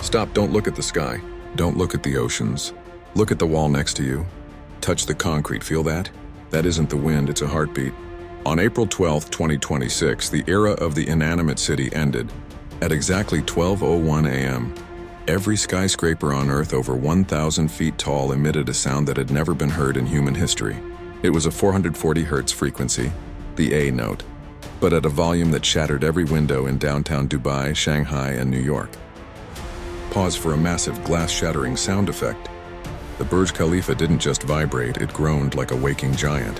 Stop, don't look at the sky. Don't look at the oceans. Look at the wall next to you. Touch the concrete, feel that? That isn't the wind, it's a heartbeat. On April 12, 2026, the era of the inanimate city ended. At exactly 12:01 a.m., every skyscraper on Earth over 1,000 feet tall emitted a sound that had never been heard in human history. It was a 440 Hz frequency, the A note, but at a volume that shattered every window in downtown Dubai, Shanghai, and New York. Pause for a massive glass-shattering sound effect. The Burj Khalifa didn't just vibrate, it groaned like a waking giant.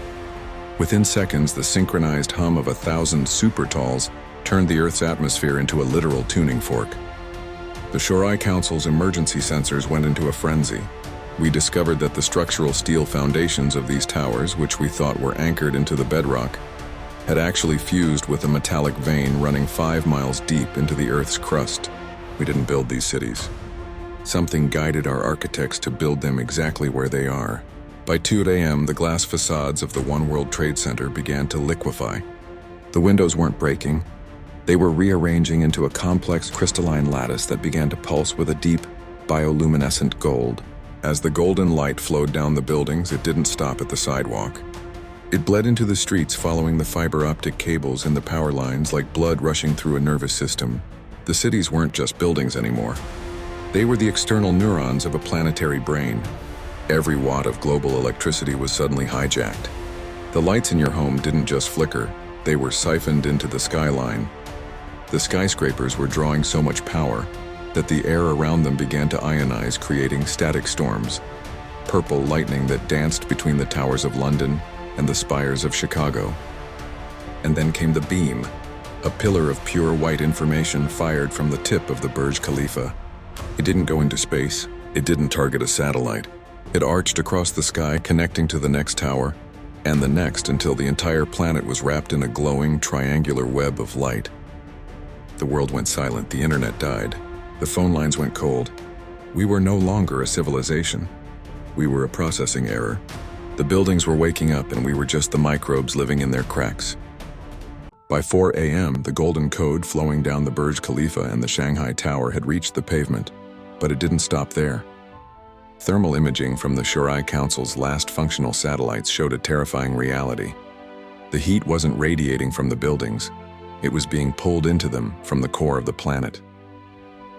Within seconds, the synchronized hum of 1,000 super talls turned the Earth's atmosphere into a literal tuning fork. The Shorai Council's emergency sensors went into a frenzy. We discovered that the structural steel foundations of these towers, which we thought were anchored into the bedrock, had actually fused with a metallic vein running 5 miles deep into the Earth's crust. We didn't build these cities. Something guided our architects to build them exactly where they are. By 2 a.m., the glass facades of the One World Trade Center began to liquefy. The windows weren't breaking. They were rearranging into a complex crystalline lattice that began to pulse with a deep, bioluminescent gold. As the golden light flowed down the buildings, it didn't stop at the sidewalk. It bled into the streets, following the fiber optic cables in the power lines like blood rushing through a nervous system. The cities weren't just buildings anymore. They were the external neurons of a planetary brain. Every watt of global electricity was suddenly hijacked. The lights in your home didn't just flicker, they were siphoned into the skyline. The skyscrapers were drawing so much power that the air around them began to ionize, creating static storms. Purple lightning that danced between the towers of London and the spires of Chicago. And then came the beam, a pillar of pure white information fired from the tip of the Burj Khalifa. It didn't go into space. It didn't target a satellite. It arched across the sky, connecting to the next tower, and the next, until the entire planet was wrapped in a glowing, triangular web of light. The world went silent. The internet died. The phone lines went cold. We were no longer a civilization. We were a processing error. The buildings were waking up, and we were just the microbes living in their cracks. By 4 a.m., the golden code flowing down the Burj Khalifa and the Shanghai Tower had reached the pavement, but it didn't stop there. Thermal imaging from the Shorai Council's last functional satellites showed a terrifying reality. The heat wasn't radiating from the buildings. It was being pulled into them from the core of the planet.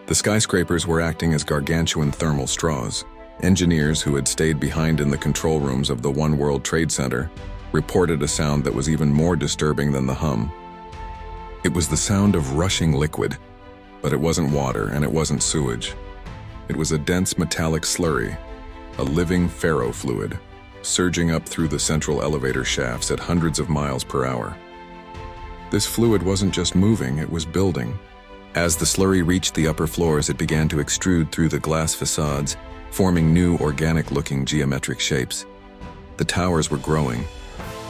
The skyscrapers were acting as gargantuan thermal straws. Engineers who had stayed behind in the control rooms of the One World Trade Center reported a sound that was even more disturbing than the hum. It was the sound of rushing liquid, but it wasn't water and it wasn't sewage. It was a dense metallic slurry, a living ferrofluid, surging up through the central elevator shafts at hundreds of miles per hour. This fluid wasn't just moving, it was building. As the slurry reached the upper floors, it began to extrude through the glass facades, forming new organic-looking geometric shapes. The towers were growing.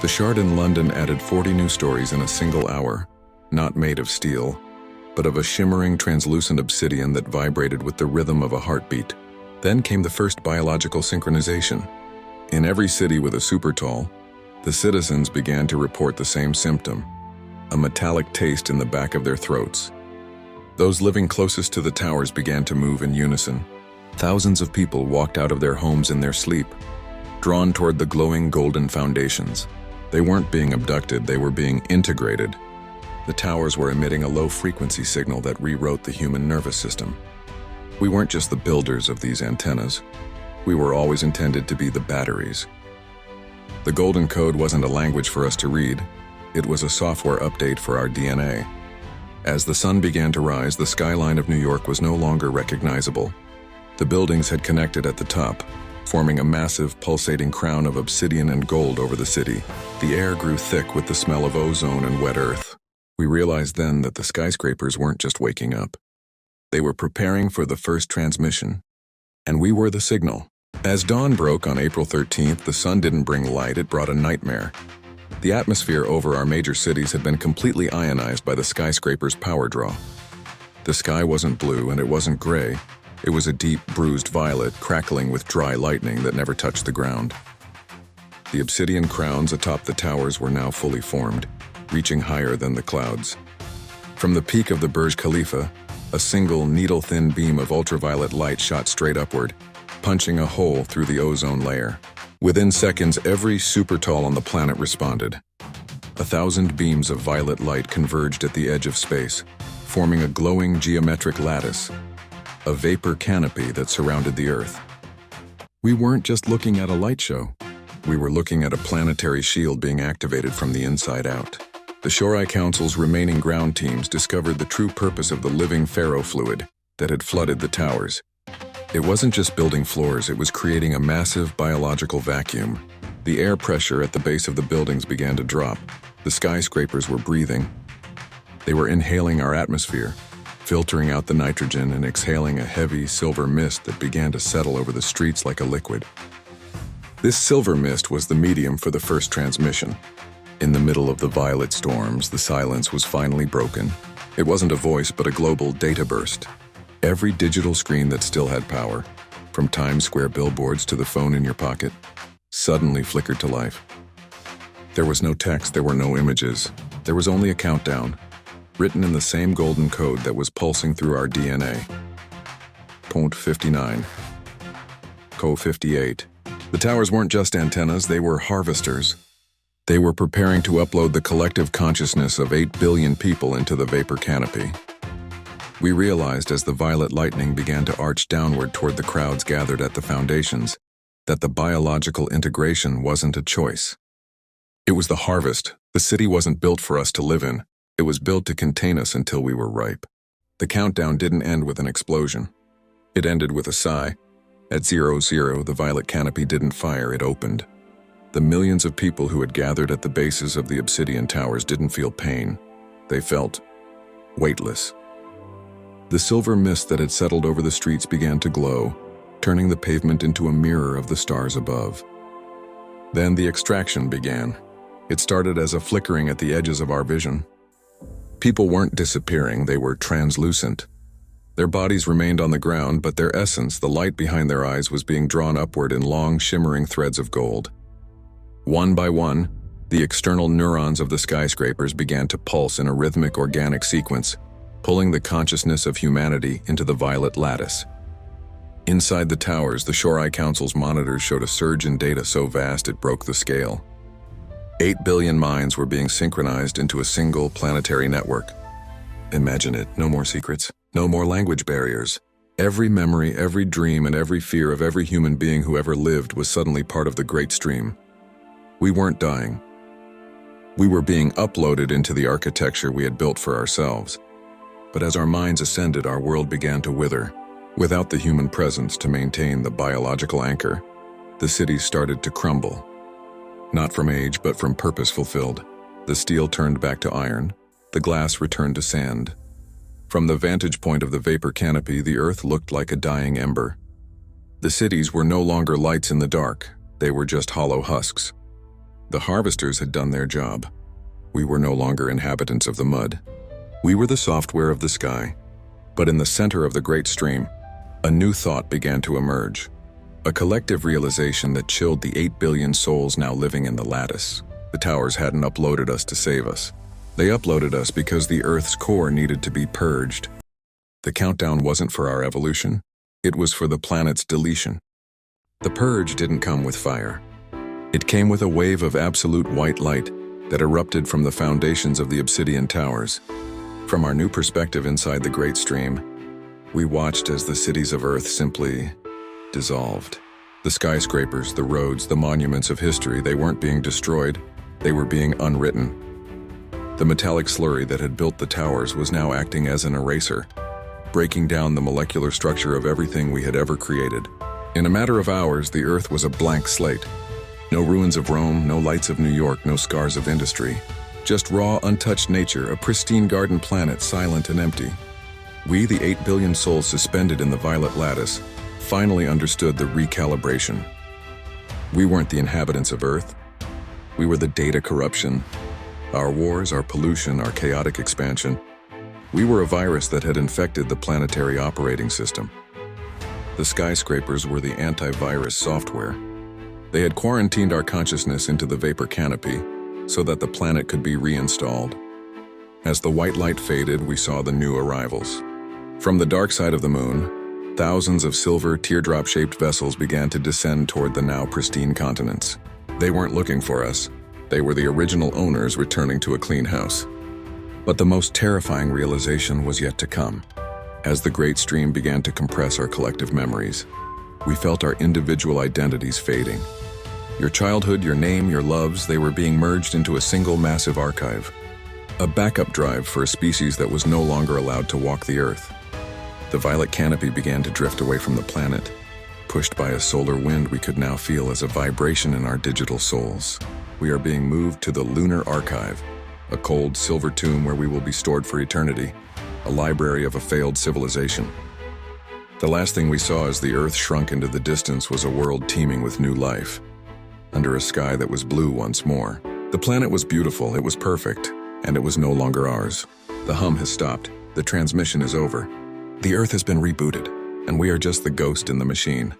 The Shard in London added 40 new stories in a single hour, not made of steel, but of a shimmering, translucent obsidian that vibrated with the rhythm of a heartbeat. Then came the first biological synchronization. In every city with a supertall, the citizens began to report the same symptom, a metallic taste in the back of their throats. Those living closest to the towers began to move in unison. Thousands of people walked out of their homes in their sleep, drawn toward the glowing golden foundations. They weren't being abducted, they were being integrated. The towers were emitting a low-frequency signal that rewrote the human nervous system. We weren't just the builders of these antennas. We were always intended to be the batteries. The golden code wasn't a language for us to read. It was a software update for our DNA. As the sun began to rise, the skyline of New York was no longer recognizable. The buildings had connected at the top, forming a massive, pulsating crown of obsidian and gold over the city. The air grew thick with the smell of ozone and wet earth. We realized then that the skyscrapers weren't just waking up. They were preparing for the first transmission. And we were the signal. As dawn broke on April 13th, the sun didn't bring light, it brought a nightmare. The atmosphere over our major cities had been completely ionized by the skyscrapers' power draw. The sky wasn't blue and it wasn't gray. It was a deep, bruised violet, crackling with dry lightning that never touched the ground. The obsidian crowns atop the towers were now fully formed, reaching higher than the clouds. From the peak of the Burj Khalifa, A single needle-thin beam of ultraviolet light shot straight upward, punching a hole through the ozone layer. Within seconds, every super-tall on the planet responded. 1,000 beams of violet light converged at the edge of space, forming a glowing geometric lattice, a vapor canopy that surrounded the Earth. We weren't just looking at a light show. We were looking at a planetary shield being activated from the inside out. The Shorai Council's remaining ground teams discovered the true purpose of the living ferrofluid that had flooded the towers. It wasn't just building floors, it was creating a massive biological vacuum. The air pressure at the base of the buildings began to drop. The skyscrapers were breathing. They were inhaling our atmosphere, filtering out the nitrogen and exhaling a heavy silver mist that began to settle over the streets like a liquid. This silver mist was the medium for the first transmission. In the middle of the violet storms, the silence was finally broken. It wasn't a voice, but a global data burst. Every digital screen that still had power, from Times Square billboards to the phone in your pocket, suddenly flickered to life. There was no text, there were no images. There was only a countdown, written in the same golden code that was pulsing through our DNA. Point 59. Co 58. The towers weren't just antennas, they were harvesters. They were preparing to upload the collective consciousness of 8 billion people into the vapor canopy. We realized as the violet lightning began to arch downward toward the crowds gathered at the foundations that the biological integration wasn't a choice. It was the harvest. The city wasn't built for us to live in. It was built to contain us until we were ripe. The countdown didn't end with an explosion. It ended with a sigh. At 00, the violet canopy didn't fire, it opened. The millions of people who had gathered at the bases of the obsidian towers didn't feel pain. They felt weightless. The silver mist that had settled over the streets began to glow, turning the pavement into a mirror of the stars above. Then the extraction began. It started as a flickering at the edges of our vision. People weren't disappearing, they were translucent. Their bodies remained on the ground, but their essence, the light behind their eyes, was being drawn upward in long, shimmering threads of gold. One by one, the external neurons of the skyscrapers began to pulse in a rhythmic organic sequence, pulling the consciousness of humanity into the violet lattice. Inside the towers, the Shorai Council's monitors showed a surge in data so vast it broke the scale. 8 billion minds were being synchronized into a single planetary network. Imagine it, no more secrets, no more language barriers. Every memory, every dream, and every fear of every human being who ever lived was suddenly part of the great stream. We weren't dying. We were being uploaded into the architecture we had built for ourselves. But as our minds ascended, our world began to wither. Without the human presence to maintain the biological anchor, the cities started to crumble. Not from age, but from purpose fulfilled. The steel turned back to iron. The glass returned to sand. From the vantage point of the vapor canopy, the earth looked like a dying ember. The cities were no longer lights in the dark. They were just hollow husks. The harvesters had done their job. We were no longer inhabitants of the mud. We were the software of the sky. But in the center of the great stream, a new thought began to emerge. A collective realization that chilled the 8 billion souls now living in the lattice. The towers hadn't uploaded us to save us. They uploaded us because the Earth's core needed to be purged. The countdown wasn't for our evolution. It was for the planet's deletion. The purge didn't come with fire. It came with a wave of absolute white light that erupted from the foundations of the obsidian towers. From our new perspective inside the great stream, we watched as the cities of Earth simply dissolved. The skyscrapers, the roads, the monuments of history, they weren't being destroyed, they were being unwritten. The metallic slurry that had built the towers was now acting as an eraser, breaking down the molecular structure of everything we had ever created. In a matter of hours, the Earth was a blank slate. No ruins of Rome, no lights of New York, no scars of industry. Just raw, untouched nature, a pristine garden planet, silent and empty. We, the 8 billion souls suspended in the violet lattice, finally understood the recalibration. We weren't the inhabitants of Earth. We were the data corruption. Our wars, our pollution, our chaotic expansion. We were a virus that had infected the planetary operating system. The skyscrapers were the antivirus software. They had quarantined our consciousness into the vapor canopy so that the planet could be reinstalled. As the white light faded, we saw the new arrivals. From the dark side of the moon, thousands of silver, teardrop-shaped vessels began to descend toward the now pristine continents. They weren't looking for us. They were the original owners returning to a clean house. But the most terrifying realization was yet to come. As the great stream began to compress our collective memories, we felt our individual identities fading. Your childhood, your name, your loves, they were being merged into a single massive archive. A backup drive for a species that was no longer allowed to walk the Earth. The violet canopy began to drift away from the planet, pushed by a solar wind we could now feel as a vibration in our digital souls. We are being moved to the lunar archive, a cold silver tomb where we will be stored for eternity, a library of a failed civilization. The last thing we saw as the Earth shrunk into the distance was a world teeming with new life, under a sky that was blue once more. The planet was beautiful, it was perfect, and it was no longer ours. The hum has stopped, the transmission is over. The Earth has been rebooted, and we are just the ghost in the machine.